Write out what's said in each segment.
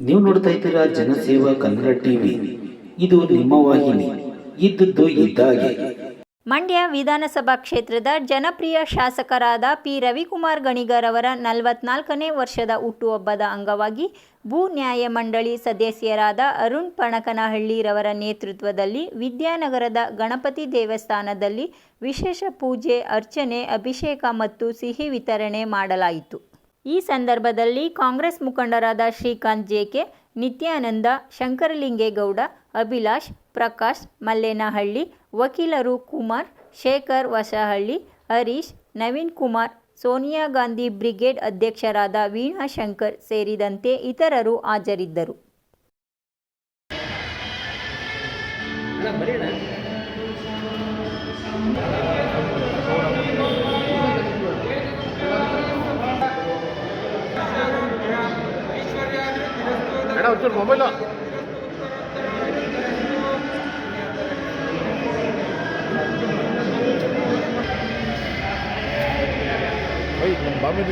ನೀವು ನೋಡ್ತಾ ಇದ್ದೀರಾ ಜನಸೇವಾ ಕನ್ನಡ ಟಿವಿ. ಇದು ನಿಮ್ಮ ವಾಹಿನಿ. ಇದ್ದದ್ದು ಇದ್ದಾಗೆ. ಮಂಡ್ಯ ವಿಧಾನಸಭಾ ಕ್ಷೇತ್ರದ ಜನಪ್ರಿಯ ಶಾಸಕರಾದ ಪಿ ರವಿಕುಮಾರ್ ಗಣಿಗರ್ ಅವರ 44ನೇ ವರ್ಷದ ಹುಟ್ಟುಹಬ್ಬದ ಅಂಗವಾಗಿ ಭೂ ನ್ಯಾಯ ಮಂಡಳಿ ಸದಸ್ಯರಾದ ಅರುಣ್ ಪಣಕನಹಳ್ಳಿರವರ ನೇತೃತ್ವದಲ್ಲಿ ವಿದ್ಯಾನಗರದ ಗಣಪತಿ ದೇವಸ್ಥಾನದಲ್ಲಿ ವಿಶೇಷ ಪೂಜೆ, ಅರ್ಚನೆ, ಅಭಿಷೇಕ ಮತ್ತು ಸಿಹಿ ವಿತರಣೆ ಮಾಡಲಾಯಿತು. ಈ ಸಂದರ್ಭದಲ್ಲಿ ಕಾಂಗ್ರೆಸ್ ಮುಖಂಡರಾದ ಶ್ರೀಕಾಂತ್ ಜೆಕೆ, ನಿತ್ಯಾನಂದ, ಶಂಕರಲಿಂಗೇಗೌಡ, ಅಭಿಲಾಷ್, ಪ್ರಕಾಶ್ ಮಲ್ಲೇನಹಳ್ಳಿ, ವಕೀಲರು ಕುಮಾರ್, ಶೇಖರ್ ವಸಹಳ್ಳಿ, ಹರೀಶ್, ನವೀನ್ ಕುಮಾರ್, ಸೋನಿಯಾ ಗಾಂಧಿ ಬ್ರಿಗೇಡ್ ಅಧ್ಯಕ್ಷರಾದ ವೀಣಾ ಶಂಕರ್ ಸೇರಿದಂತೆ ಇತರರು ಹಾಜರಿದ್ದರು. ಮೊಬೈಲ್ ಬಾಬಿ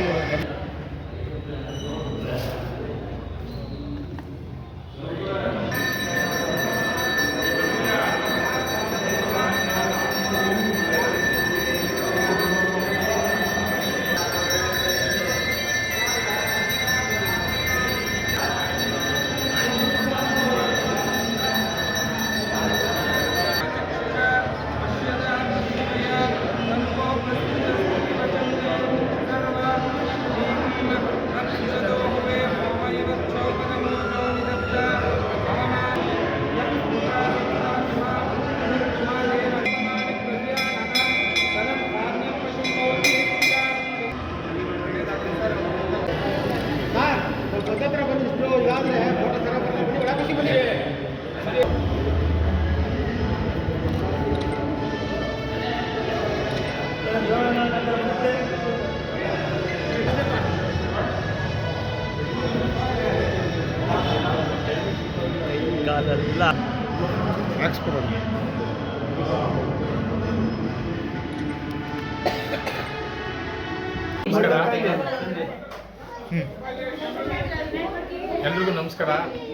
ಎಲ್ರಿಗೂ ನಮಸ್ಕಾರ.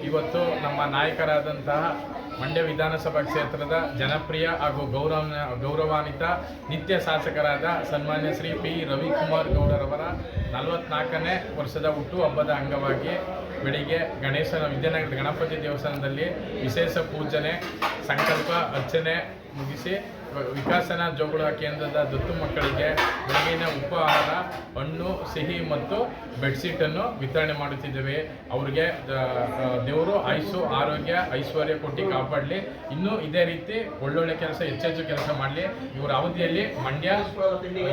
ಇವತ್ತು ನಮ್ಮ ನಾಯಕರಾದಂತಹ ಮಂಡ್ಯ ವಿಧಾನಸಭಾ ಕ್ಷೇತ್ರದ ಜನಪ್ರಿಯ ಹಾಗೂ ಗೌರವಾನ್ವಿತ ನಿತ್ಯ ಶಾಸಕರಾದ ಸನ್ಮಾನ್ಯ ಶ್ರೀ ಪಿ ರವಿಕುಮಾರ್ ಗೌಡರವರ 44ನೇ ವರ್ಷದ ಹುಟ್ಟುಹಬ್ಬದ ಅಂಗವಾಗಿ ಬೆಳಿಗ್ಗೆ ವಿದ್ಯಾನಗರದ ಗಣಪತಿ ದೇವಸ್ಥಾನದಲ್ಲಿ ವಿಶೇಷ ಪೂಜನೆ, ಸಂಕಲ್ಪ, ಅರ್ಚನೆ ಮುಗಿಸಿ ವಿಕಾಸನ ಜೋಗುಳ ಕೇಂದ್ರದ ದತ್ತು ಮಕ್ಕಳಿಗೆ ಬೆಳಗಿನ ಉಪಹಾರ, ಹಣ್ಣು, ಸಿಹಿ ಮತ್ತು ಬೆಡ್ಶೀಟನ್ನು ವಿತರಣೆ ಮಾಡುತ್ತಿದ್ದೇವೆ. ಅವರಿಗೆ ದೇವರು ಆಯುಸ್ಸು, ಆರೋಗ್ಯ, ಐಶ್ವರ್ಯ ಕೊಟ್ಟು ಕಾಪಾಡಲಿ. ಇನ್ನೂ ಇದೇ ರೀತಿ ಒಳ್ಳೊಳ್ಳೆ ಕೆಲಸ, ಹೆಚ್ಚೆಚ್ಚು ಕೆಲಸ ಮಾಡಲಿ. ಇವರ ಅವಧಿಯಲ್ಲಿ ಮಂಡ್ಯ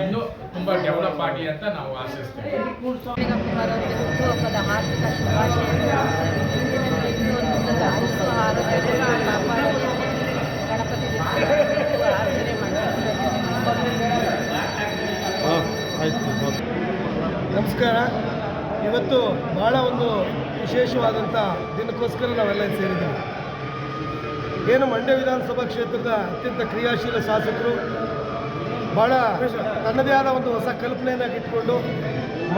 ಇನ್ನೂ ತುಂಬ ಡೆವಲಪ್ ಆಗಲಿ ಅಂತ ನಾವು ಆಶಿಸ್ತೇವೆ. ನಮಸ್ಕಾರ. ಇವತ್ತು ಭಾಳ ಒಂದು ವಿಶೇಷವಾದಂಥ ದಿನಕ್ಕೋಸ್ಕರ ನಾವೆಲ್ಲ ಸೇರಿದ್ದೀವಿ. ಏನು ಮಂಡ್ಯ ವಿಧಾನಸಭಾ ಕ್ಷೇತ್ರದ ಅತ್ಯಂತ ಕ್ರಿಯಾಶೀಲ ಶಾಸಕರು ಭಾಳ ತನ್ನದೇ ಆದ ಒಂದು ಹೊಸ ಕಲ್ಪನೆಯನ್ನು ಇಟ್ಕೊಂಡು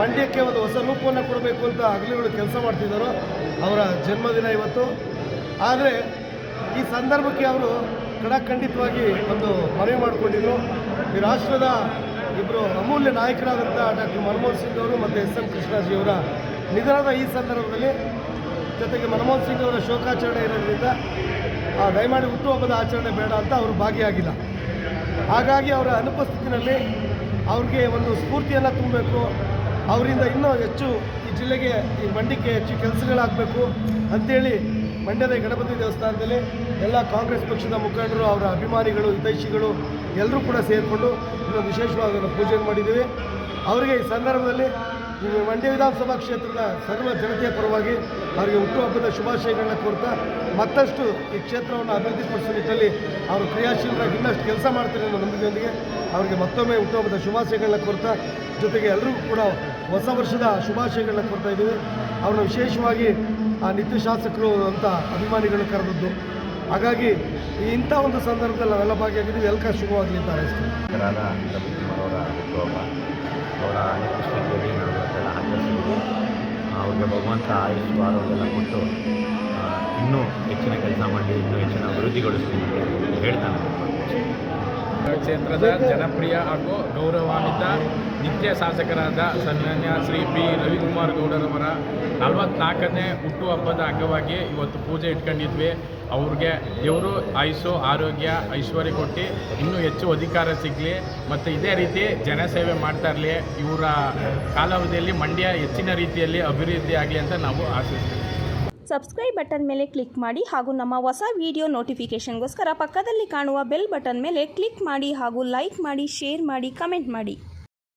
ಮಂಡ್ಯಕ್ಕೆ ಒಂದು ಹೊಸ ರೂಪವನ್ನು ಕೊಡಬೇಕು ಅಂತ ಹಗಲುಗಳು ಕೆಲಸ ಮಾಡ್ತಿದ್ದಾರೋ ಅವರ ಜನ್ಮದಿನ ಇವತ್ತು. ಆದರೆ ಈ ಸಂದರ್ಭಕ್ಕೆ ಅವರು ಖಂಡಿತವಾಗಿ ಒಂದು ಮನವಿ ಮಾಡಿಕೊಂಡಿದ್ರು. ಈ ರಾಷ್ಟ್ರದ ಇಬ್ಬರು ಅಮೂಲ್ಯ ನಾಯಕರಾದಂಥ ಡಾಕ್ಟರ್ ಮನಮೋಹನ್ ಸಿಂಗ್ ಅವರು ಮತ್ತು ಎಸ್.ಎಂ. ಕೃಷ್ಣಾಜಿಯವರ ನಿಧನದ ಈ ಸಂದರ್ಭದಲ್ಲಿ, ಜೊತೆಗೆ ಮನಮೋಹನ್ ಸಿಂಗ್ ಅವರ ಶೋಕಾಚರಣೆ ಇರೋದ್ರಿಂದ ದಯಮಾಡಿ ಹುಟ್ಟುಹಬ್ಬದ ಆಚರಣೆ ಬೇಡ ಅಂತ ಅವರು ಭಾಗಿಯಾಗಿಲ್ಲ. ಹಾಗಾಗಿ ಅವರ ಅನುಪಸ್ಥಿತಿನಲ್ಲಿ ಅವ್ರಿಗೆ ಒಂದು ಸ್ಫೂರ್ತಿಯನ್ನು ತುಂಬಬೇಕು, ಅವರಿಂದ ಇನ್ನೂ ಹೆಚ್ಚು ಈ ಜಿಲ್ಲೆಗೆ, ಈ ಮಂಡ್ಯಕ್ಕೆ ಹೆಚ್ಚು ಕೆಲಸಗಳಾಗಬೇಕು ಅಂಥೇಳಿ ಮಂಡ್ಯದ ಗಣಪತಿ ದೇವಸ್ಥಾನದಲ್ಲಿ ಎಲ್ಲ ಕಾಂಗ್ರೆಸ್ ಪಕ್ಷದ ಮುಖಂಡರು, ಅವರ ಅಭಿಮಾನಿಗಳು, ಹಿತೈಷಿಗಳು ಎಲ್ಲರೂ ಕೂಡ ಸೇರಿಕೊಂಡು ಇನ್ನೊಂದು ವಿಶೇಷವಾದ ಪೂಜೆ ಮಾಡಿದ್ದೀವಿ. ಅವರಿಗೆ ಈ ಸಂದರ್ಭದಲ್ಲಿ ಮಂಡ್ಯ ವಿಧಾನಸಭಾ ಕ್ಷೇತ್ರದ ಸರ್ವ ಜನತೆಯ ಪರವಾಗಿ ಅವರಿಗೆ ಹುಟ್ಟುಹಬ್ಬದ ಶುಭಾಶಯಗಳನ್ನ ಕೋರ್ತಾ, ಮತ್ತಷ್ಟು ಈ ಕ್ಷೇತ್ರವನ್ನು ಅಭಿವೃದ್ಧಿಪಡಿಸುವ ನಿಟ್ಟಿನಲ್ಲಿ ಅವರು ಕ್ರಿಯಾಶೀಲರಾಗಿ ಇನ್ನಷ್ಟು ಕೆಲಸ ಮಾಡ್ತಾರೆ ಅನ್ನೋ ನಂಬಿಕೆಯೊಂದಿಗೆ ಅವರಿಗೆ ಮತ್ತೊಮ್ಮೆ ಹುಟ್ಟುಹಬ್ಬದ ಶುಭಾಶಯಗಳನ್ನ ಕೋರ್ತಾ, ಜೊತೆಗೆ ಎಲ್ಲರಿಗೂ ಕೂಡ ಹೊಸ ವರ್ಷದ ಶುಭಾಶಯಗಳನ್ನ ಕೋರ್ತಾ ಇದ್ದೀವಿ. ಅವ್ರನ್ನ ವಿಶೇಷವಾಗಿ ಆ ನಿತ್ಯ ಶಾಸಕರು ಅಂತ ಅಭಿಮಾನಿಗಳು ಕರೆದದ್ದು. ಹಾಗಾಗಿ ಇಂಥ ಒಂದು ಸಂದರ್ಭದಲ್ಲಿ ನಾವೆಲ್ಲ ಭಾಗಿಯಾಗಿದ್ದೀವಿ. ಎಲ್ಲ ಶುಭವಾಗಲಿ ಅಂತ ಹಾರೈಸ್ತೀವಿ. ರವಿಕುಮಾರ್ ಅವರ ಹುಟ್ಟುಹಬ್ಬ, ಅವರ ಅನಿಶ್ಚಿತತೆಯಲ್ಲಿ ನಾವೆಲ್ಲ ಆಚರಿಸಿದ್ವಿ. ಅವ್ರಿಗೆ ಅವ್ರಿಗೆ ಭಗವಂತ ಆಯುಷ್ ಆರೋಗ್ಯ ಎಲ್ಲ ಕೊಟ್ಟು ಇನ್ನೂ ಹೆಚ್ಚಿನ ಕೆಲಸ ಮಾಡಿ ಇನ್ನೂ ಹೆಚ್ಚಿನ ಅಭಿವೃದ್ಧಿಗೊಳಿಸ್ತೀನಿ ಅಂತ ಹೇಳ್ತಾನೆ. ಕ್ಷೇತ್ರದ ಜನಪ್ರಿಯ ಹಾಗೂ ಗೌರವಾನ್ವಿತ ನಿತ್ಯ ಶಾಸಕರಾದ ಸನ್ಮಾನ್ಯ ಶ್ರೀ ಪಿ ರವಿಕುಮಾರ್ ಗೌಡರವರ 44ನೇ ಹುಟ್ಟುಹಬ್ಬದ ಅಂಗವಾಗಿ ಇವತ್ತು ಪೂಜೆ ಇಟ್ಕೊಂಡಿದ್ವಿ. ಅವ್ರಿಗೆ ದೇವರು ಆಯುಷು ಆರೋಗ್ಯ ಐಶ್ವರ್ಯ ಕೊಟ್ಟು ಇನ್ನೂ ಹೆಚ್ಚು ಅಧಿಕಾರ ಸಿಗಲಿ ಮತ್ತು ಇದೇ ರೀತಿ ಜನಸೇವೆ ಮಾಡ್ತಾ ಇರಲಿ. ಇವರ ಕಾಲಾವಧಿಯಲ್ಲಿ ಮಂಡ್ಯ ಹೆಚ್ಚಿನ ರೀತಿಯಲ್ಲಿ ಅಭಿವೃದ್ಧಿ ಆಗಲಿ ಅಂತ ನಾವು ಆಶಿಸ್ತೀವಿ. ಸಬ್ಸ್ಕ್ರೈಬ್ ಬಟನ್ ಮೇಲೆ ಕ್ಲಿಕ್ ಮಾಡಿ ಹಾಗೂ ನಮ್ಮ ಹೊಸ ವಿಡಿಯೋ ನೋಟಿಫಿಕೇಷನ್ಗೋಸ್ಕರ ಪಕ್ಕದಲ್ಲಿ ಕಾಣುವ ಬೆಲ್ ಬಟನ್ ಮೇಲೆ ಕ್ಲಿಕ್ ಮಾಡಿ ಹಾಗೂ ಲೈಕ್ ಮಾಡಿ, ಶೇರ್ ಮಾಡಿ, ಕಮೆಂಟ್ ಮಾಡಿ.